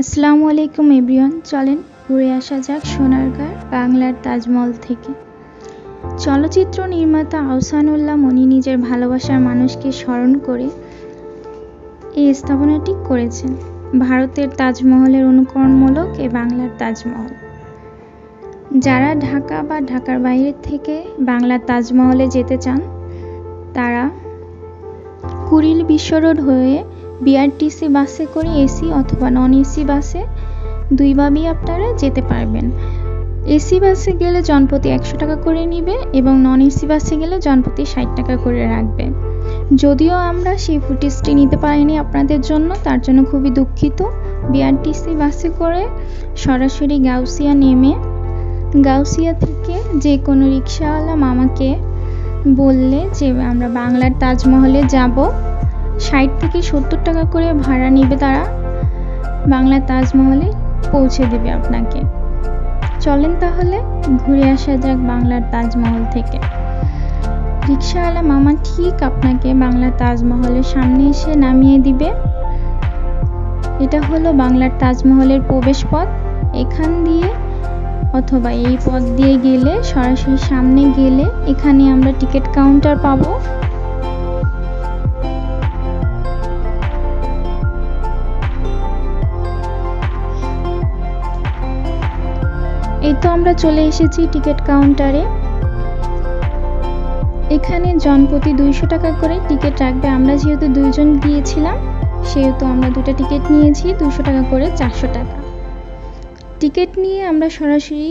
আসসালামু আলাইকুম এভরিওয়ান, চলেন ঘুরে আসা যাক সোনারগাঁর বাংলার তাজমহল থেকে। চলচ্চিত্র নির্মাতা আহসানুল্লাহ মনি নিজের ভালোবাসার মানুষকে স্মরণ করে এই স্থাপনাটি করেছেন। ভারতের তাজমহলের অনুকরণমূলক এ বাংলার তাজমহল। যারা ঢাকা বা ঢাকার বাইরে থেকে বাংলার তাজমহলে যেতে চান তারা কুড়িল বিশ্ব রোড হয়ে বিআরটিসি বাসে করে এসি অথবা নন এসি বাসে দুইভাবেই আপনারা যেতে পারবেন। এসি বাসে গেলে জনপ্রতি 100 টাকা করে নিবে এবং নন এসি বাসে গেলে জনপ্রতি 60 টাকা করে রাখবে। যদিও আমরা সেই ফুটেজটি নিতে পারিনি আপনাদের জন্য, তার জন্য খুবই দুঃখিত। বিআরটিসি বাসে করে সরাসরি গাউসিয়া নেমে গাউসিয়া থেকে যে কোনো রিক্সাওয়ালা মামাকে বললে যে আমরা বাংলার তাজমহলে যাব, 60 থেকে 70 টাকা করে ভাড়া নেবে, তারা বাংলার তাজমহলে পৌঁছে দেবে আপনাকে। চলেন তাহলে ঘুরে আসা যাক বাংলার তাজমহল থেকে। রিক্সাওয়ালা মামা ঠিক আপনাকে বাংলার তাজমহলের সামনে এসে নামিয়ে দিবে। এটা হলো বাংলার তাজমহলের প্রবেশ পথ। এখান দিয়ে অথবা এই পথ দিয়ে গেলে সরাসরি সামনে গেলে এখানে আমরা টিকিট কাউন্টার পাবো। এই তো আমরা চলে এসেছি টিকিট কাউন্টারে। এখানে জনপ্রতি 200 টাকা করে টিকিট রাখবে। আমরা যেহেতু 2 জন গিয়েছিলাম সেহেতু আমরা 2টা টিকিট নিয়েছি, 200 টাকা করে 400 টাকা। টিকিট নিয়ে আমরা সরাসরি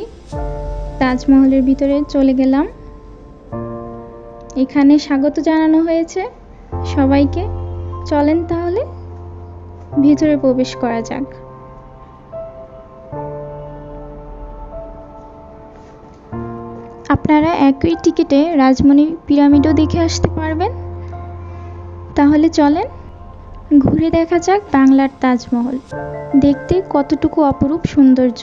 তাজমহলের ভিতরে চলে গেলাম। এখানে স্বাগত জানানো হয়েছে সবাইকে। চলেন তাহলে ভিতরে প্রবেশ করা যাক। আপনারা একই টিকিটে রাজমণি পিরামিডও দেখে আসতে পারবেন। তাহলে চলেন ঘুরে দেখা যাক বাংলার তাজমহল, দেখতে কতটুকু অপরূপ সৌন্দর্য।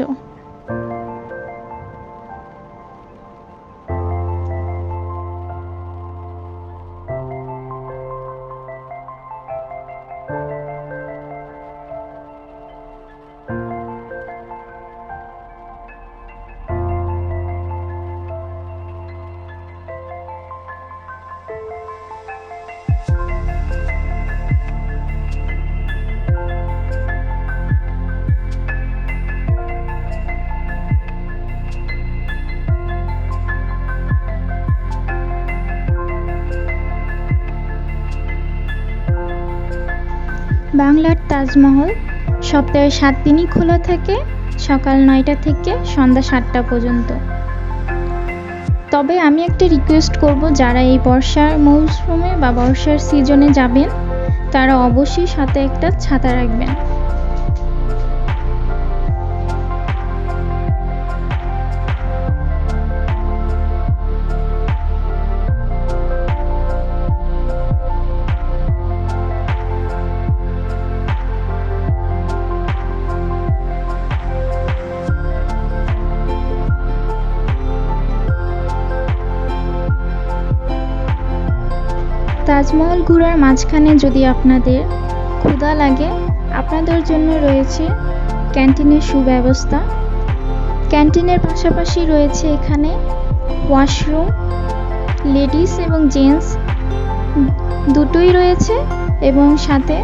বাংলার তাজমহল সপ্তাহে 7 দিনই খোলা থাকে, সকাল 9টা থেকে সন্ধ্যা 7টা পর্যন্ত। তবে আমি একটা রিকোয়েস্ট করব, যারা এই বর্ষার মৌসুমে বা বর্ষার সিজনে যাবেন তারা অবশ্যই সাথে একটা ছাতা রাখবেন। তাজমহল ঘোরার মাঝখানে যদি আপনাদের ক্ষুধা লাগে, আপনাদের জন্য রয়েছে ক্যান্টিনের সুব্যবস্থা। ক্যান্টিনের পাশাপাশি রয়েছে এখানে ওয়াশরুম, লেডিস এবং জেন্টস দুটোই রয়েছে, এবং সাথে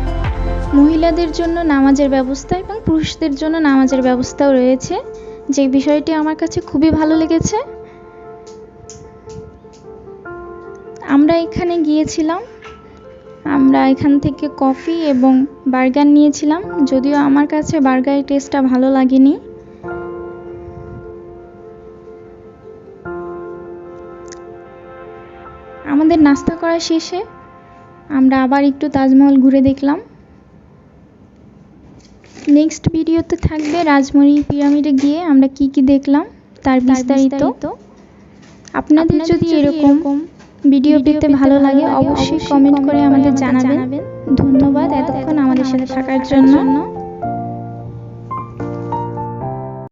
মহিলাদের জন্য নামাজের ব্যবস্থা এবং পুরুষদের জন্য নামাজের ব্যবস্থাও রয়েছে, যে বিষয়টি আমার কাছে খুবই ভালো লেগেছে। আমরা এখানে গিয়েছিলাম, আমরা এখান থেকে কফি এবং বার্গার নিয়েছিলাম, যদিও আমার কাছে বার্গারের টেস্টটা ভালো লাগেনি। আমাদের নাস্তা করা শেষে আমরা আবার একটু তাজমহল ঘুরে দেখলাম। নেক্সট ভিডিওতে থাকবে রাজমণি পিরামিডে গিয়ে আমরা কি কি দেখলাম তার বিস্তারিত। আপনাদের যদি এরকম ভিডিও পেতে ভালো লাগে অবশ্যই কমেন্ট করে আমাদের জানাবেন। ধন্যবাদ এতক্ষণ আমাদের সাথে থাকার জন্য।